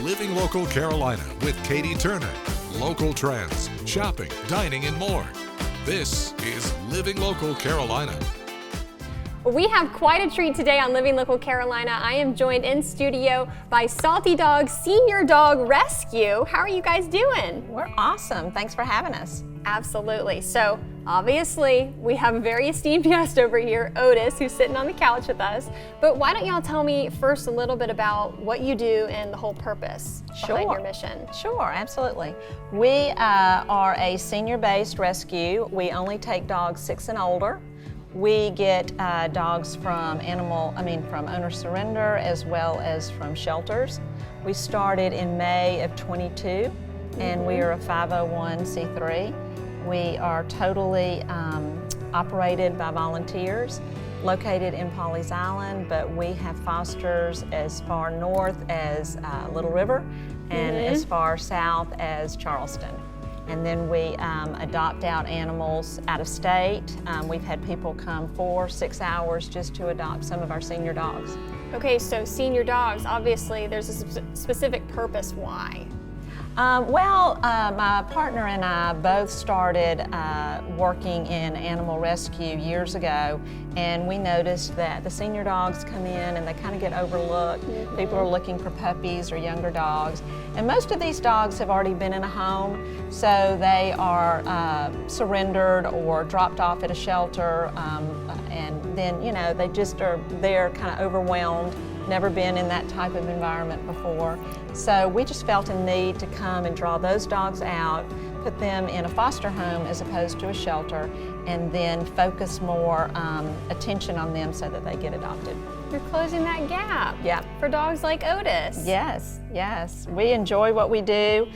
Living Local Carolina with Katie Turner. Local trends, shopping, dining, and more. This is Living Local Carolina. We have quite a treat today on Living Local Carolina. I am joined in studio by Salty Dogs Senior Dog Rescue. How are you guys doing? We're awesome. Thanks for having us. Absolutely. So obviously we have a very esteemed guest over here, Otis, who's sitting on the couch with us. But why don't y'all tell me first a little bit about what you do and the whole purpose behind your mission? Sure, absolutely. We are a senior-based rescue. We only take dogs 6 and older. We get dogs from owner surrender as well as from shelters. We started in May of 22 and we are a 501c3. We are totally operated by volunteers located in Pawleys Island, but we have fosters as far north as Little River and as far south as Charleston. And then we adopt out animals out of state. We've had people come 4-6 hours just to adopt some of our senior dogs. Okay, so senior dogs, obviously there's a specific purpose why. My partner and I both started working in animal rescue years ago, and we noticed that the senior dogs come in and they kind of get overlooked. People are looking for puppies or younger dogs, and most of these dogs have already been in a home, so they are surrendered or dropped off at a shelter, and then they just are there kind of overwhelmed. Never been in that type of environment before. So we just felt a need to come and draw those dogs out, put them in a foster home as opposed to a shelter, and then focus more attention on them so that they get adopted. You're closing that gap for dogs like Otis. Yes. We enjoy what we do.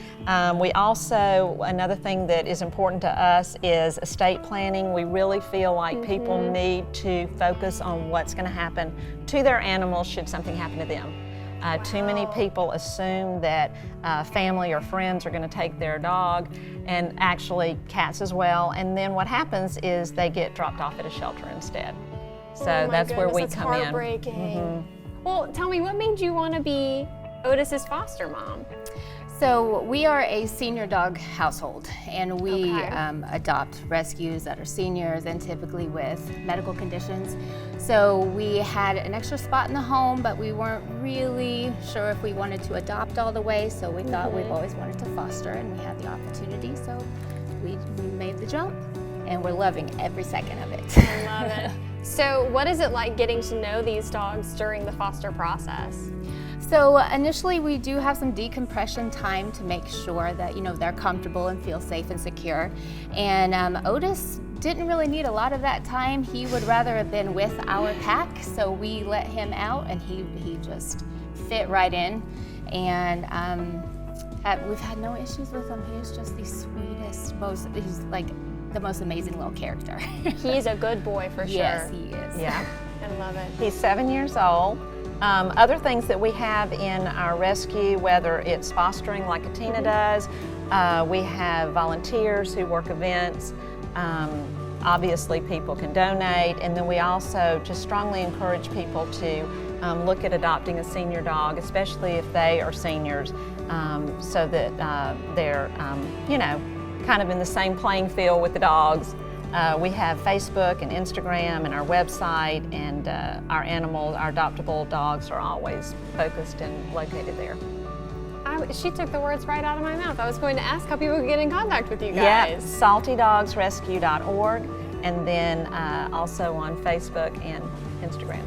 We also, another thing that is important to us is estate planning. We really feel like people need to focus on what's going to happen to their animals should something happen to them. Too many people assume that family or friends are going to take their dog, and actually cats as well, and then what happens is they get dropped off at a shelter instead. So that's where we come in. Heartbreaking. Well, tell me, what made you want to be Otis's foster mom? So we are a senior dog household, and we adopt rescues that are seniors and typically with medical conditions. So we had an extra spot in the home, but we weren't really sure if we wanted to adopt all the way, so we thought we've always wanted to foster, and we had the opportunity, so we made the jump, and we're loving every second of it. I love it. So what is it like getting to know these dogs during the foster process? So initially we do have some decompression time to make sure that they're comfortable and feel safe and secure. And Otis didn't really need a lot of that time. He would rather have been with our pack, so we let him out and he just fit right in. And we've had no issues with him. He's just the sweetest, he's like the most amazing little character. He's a good boy for sure. Yes, he is. Yeah. I love it. He's 7 years old. Other things that we have in our rescue, whether it's fostering like Atina does, we have volunteers who work events. Obviously people can donate, and then we also just strongly encourage people to look at adopting a senior dog, especially if they are seniors, so that they're kind of in the same playing field with the dogs. We have Facebook and Instagram and our website, and our adoptable dogs are always focused and located there. She took the words right out of my mouth. I was going to ask how people could get in contact with you guys. Yeah, saltydogsrescue.org, and then also on Facebook and Instagram.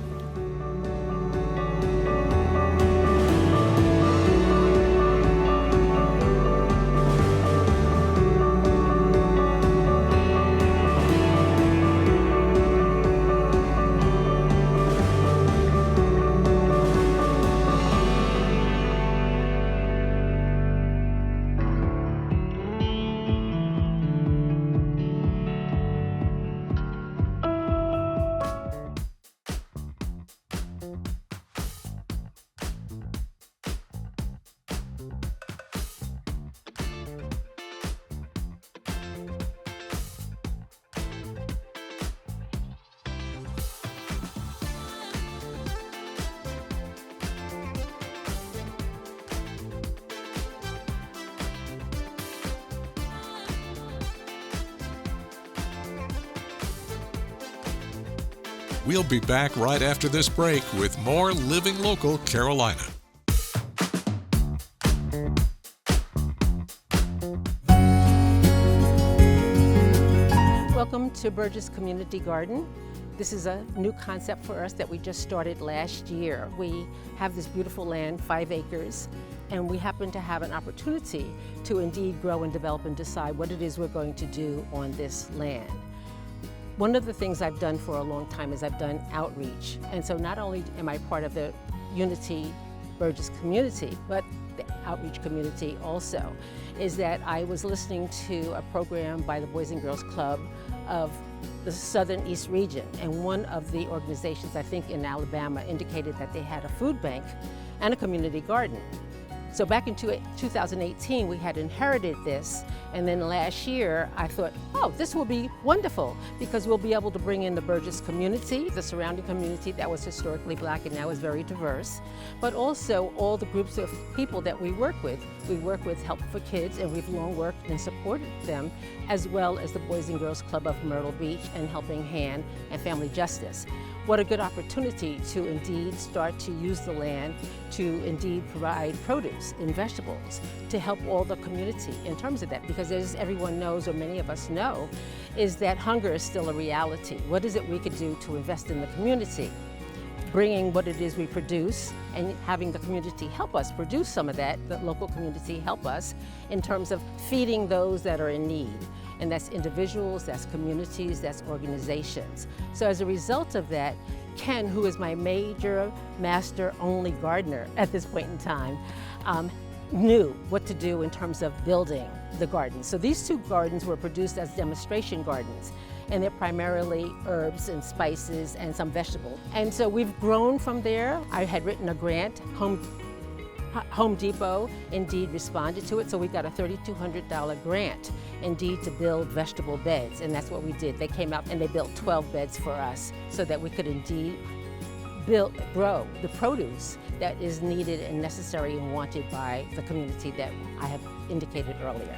We'll be back right after this break with more Living Local Carolina. Welcome to Burgess Community Garden. This is a new concept for us that we just started last year. We have this beautiful land, 5 acres, and we happen to have an opportunity to indeed grow and develop and decide what it is we're going to do on this land. One of the things I've done for a long time is I've done outreach. And so not only am I part of the Unity Burgess community, but the outreach community also, is that I was listening to a program by the Boys and Girls Club of the Southern East region. And one of the organizations, I think in Alabama, indicated that they had a food bank and a community garden. So back in 2018, we had inherited this, and then last year I thought, oh, this will be wonderful because we'll be able to bring in the Burgess community, the surrounding community that was historically Black and now is very diverse, but also all the groups of people that we work with. We work with Help for Kids, and we've long worked and supported them, as well as the Boys and Girls Club of Myrtle Beach and Helping Hand and Family Justice. What a good opportunity to indeed start to use the land to indeed provide produce and vegetables to help all the community in terms of that, because as everyone knows, or many of us know, is that hunger is still a reality. What is it we could do to invest in the community? Bringing what it is we produce and having the community help us produce some of that, the local community help us in terms of feeding those that are in need. And that's individuals, that's communities, that's organizations. So as a result of that, Ken, who is my major master only gardener at this point in time, knew what to do in terms of building the garden. So these 2 gardens were produced as demonstration gardens, and they're primarily herbs and spices and some vegetables. And so we've grown from there. I had written a grant, Home Depot indeed responded to it, so we got a $3,200 grant indeed to build vegetable beds, and that's what we did. They came out and they built 12 beds for us so that we could indeed grow the produce that is needed and necessary and wanted by the community that I have indicated earlier.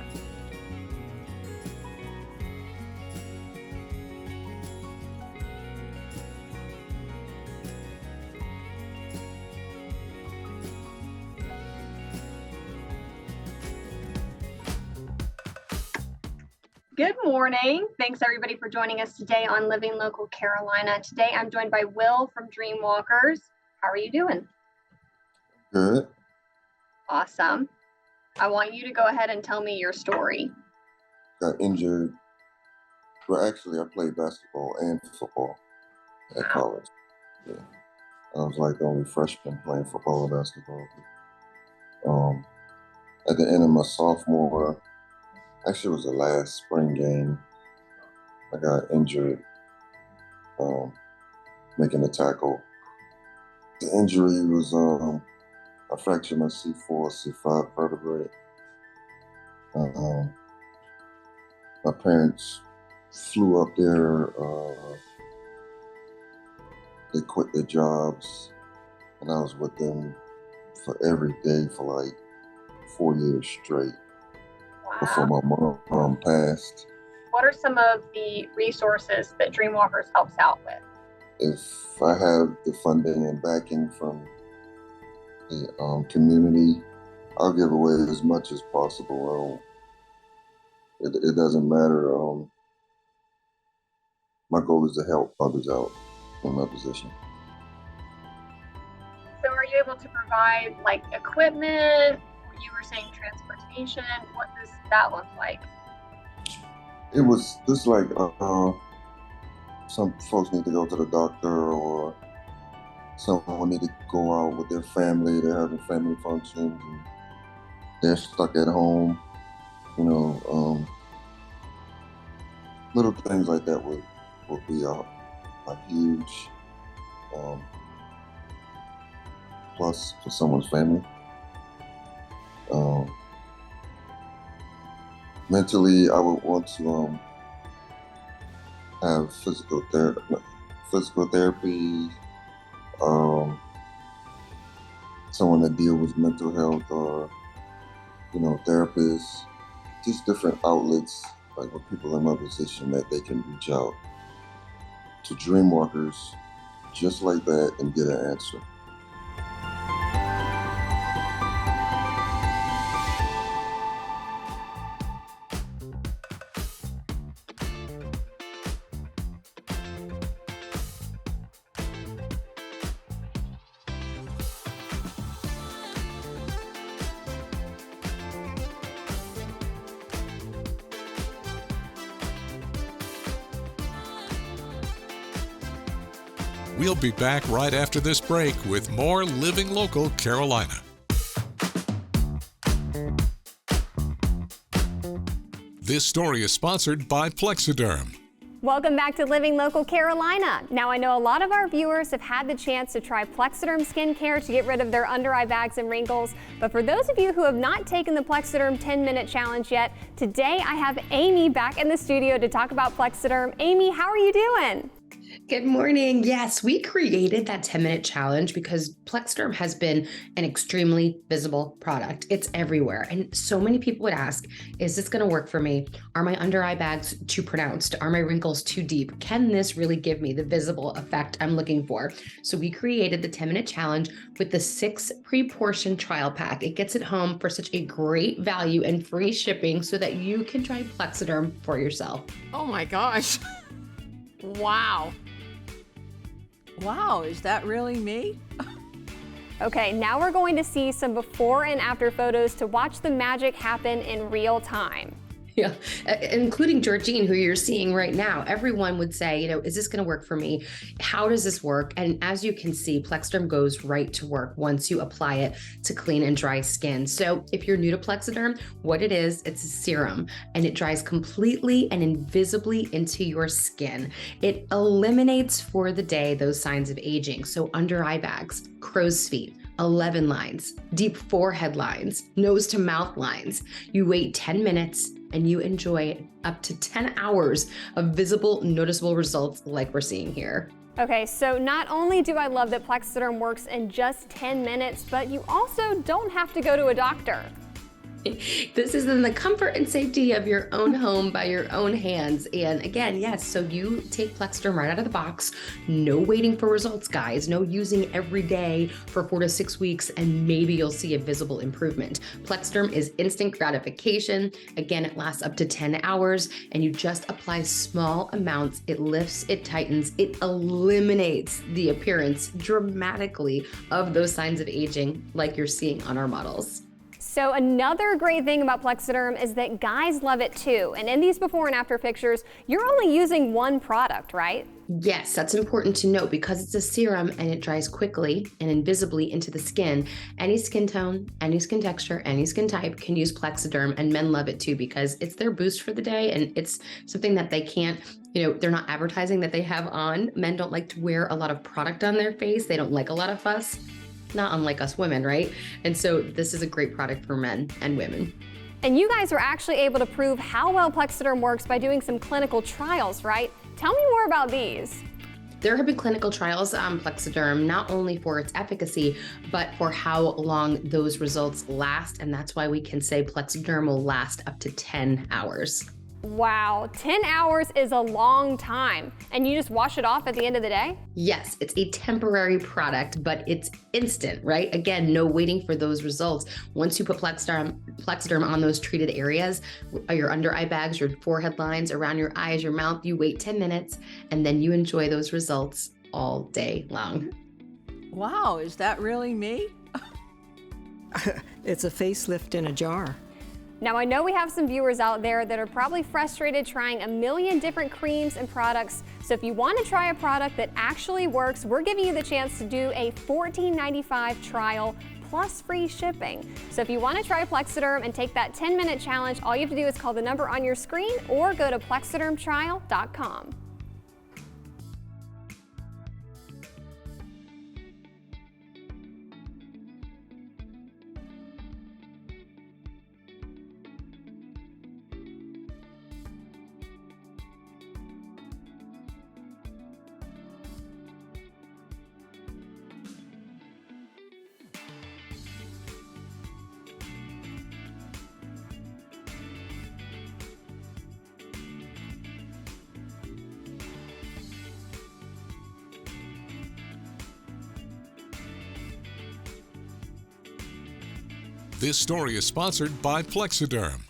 Good morning. Thanks everybody for joining us today on Living Local Carolina. Today I'm joined by Will from Dreamwalkers. How are you doing? Good. Awesome. I want you to go ahead and tell me your story. Got injured. Well, actually, I played basketball and football at college. Yeah. I was like the only freshman playing football and basketball. At the end of my sophomore, actually it was the last spring game, I got injured making a tackle. The injury was I fractured my C4, C5 vertebrae. My parents flew up there. They quit their jobs, and I was with them for every day for like 4 years straight before my mom passed. What are some of the resources that Dreamwalkers helps out with? If I have the funding and backing from the community, I'll give away as much as possible. It doesn't matter. My goal is to help others out in my position. So are you able to provide like equipment? You were saying transportation. What does that look like? It was just like some folks need to go to the doctor, or someone need to go out with their family. They're having family functions and they're stuck at home. You know, little things like that would be a huge plus for someone's family. Mentally, I would want to have physical therapy, someone that deals with mental health, or therapists, just different outlets, like with people in my position that they can reach out to Dreamwalkers just like that and get an answer. We'll be back right after this break with more Living Local Carolina. This story is sponsored by Plexiderm. Welcome back to Living Local Carolina. Now, I know a lot of our viewers have had the chance to try Plexiderm skincare to get rid of their under eye bags and wrinkles. But for those of you who have not taken the Plexiderm 10-minute challenge yet, today I have Amy back in the studio to talk about Plexiderm. Amy, how are you doing? Good morning. Yes, we created that 10-minute challenge because Plexiderm has been an extremely visible product. It's everywhere. And so many people would ask, is this going to work for me? Are my under eye bags too pronounced? Are my wrinkles too deep? Can this really give me the visible effect I'm looking for? So we created the 10-minute challenge with the 6 pre-portioned trial pack. It gets it home for such a great value and free shipping so that you can try Plexiderm for yourself. Oh my gosh. Wow. Wow, is that really me? Okay, now we're going to see some before and after photos to watch the magic happen in real time. Yeah, including Georgine, who you're seeing right now. Everyone would say, is this going to work for me? How does this work? And as you can see, Plexiderm goes right to work once you apply it to clean and dry skin. So if you're new to Plexiderm, what it is, it's a serum and it dries completely and invisibly into your skin. It eliminates for the day those signs of aging. So under eye bags, crow's feet, 11 lines, deep forehead lines, nose to mouth lines. You wait 10 minutes and you enjoy up to 10 hours of visible, noticeable results like we're seeing here. Okay, so not only do I love that Plexiderm works in just 10 minutes, but you also don't have to go to a doctor. This is in the comfort and safety of your own home by your own hands. And again, yes, so you take Plexiderm right out of the box. No waiting for results, guys. No using every day for 4 to 6 weeks, and maybe you'll see a visible improvement. Plexiderm is instant gratification. Again, it lasts up to 10 hours, and you just apply small amounts. It lifts, it tightens, it eliminates the appearance dramatically of those signs of aging like you're seeing on our models. So another great thing about Plexiderm is that guys love it too. And in these before and after pictures, you're only using one product, right? Yes, that's important to note because it's a serum and it dries quickly and invisibly into the skin. Any skin tone, any skin texture, any skin type can use Plexiderm, and men love it too because it's their boost for the day and it's something that they can't, they're not advertising that they have on. Men don't like to wear a lot of product on their face. They don't like a lot of fuss. Not unlike us women, right? And so this is a great product for men and women. And you guys were actually able to prove how well Plexiderm works by doing some clinical trials, right? Tell me more about these. There have been clinical trials on Plexiderm, not only for its efficacy, but for how long those results last. And that's why we can say Plexiderm will last up to 10 hours. Wow, 10 hours is a long time. And you just wash it off at the end of the day? Yes, it's a temporary product, but it's instant, right? Again, no waiting for those results. Once you put Plexiderm on those treated areas, your under eye bags, your forehead lines, around your eyes, your mouth, you wait 10 minutes and then you enjoy those results all day long. Wow, is that really me? It's a facelift in a jar. Now, I know we have some viewers out there that are probably frustrated trying a million different creams and products. So if you want to try a product that actually works, we're giving you the chance to do a $14.95 trial plus free shipping. So if you want to try Plexiderm and take that 10-minute challenge, all you have to do is call the number on your screen or go to plexidermtrial.com. This story is sponsored by Plexiderm.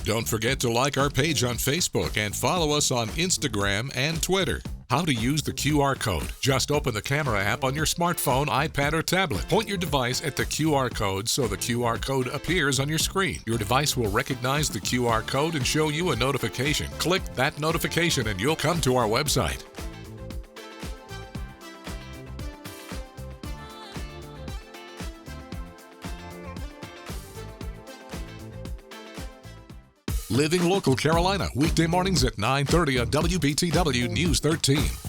Don't forget to like our page on Facebook and follow us on Instagram and Twitter. How to use the QR code. Just open the camera app on your smartphone, iPad, or tablet. Point your device at the QR code so the QR code appears on your screen. Your device will recognize the QR code and show you a notification. Click that notification and you'll come to our website. Living Local Carolina, weekday mornings at 9:30 on WBTW News 13.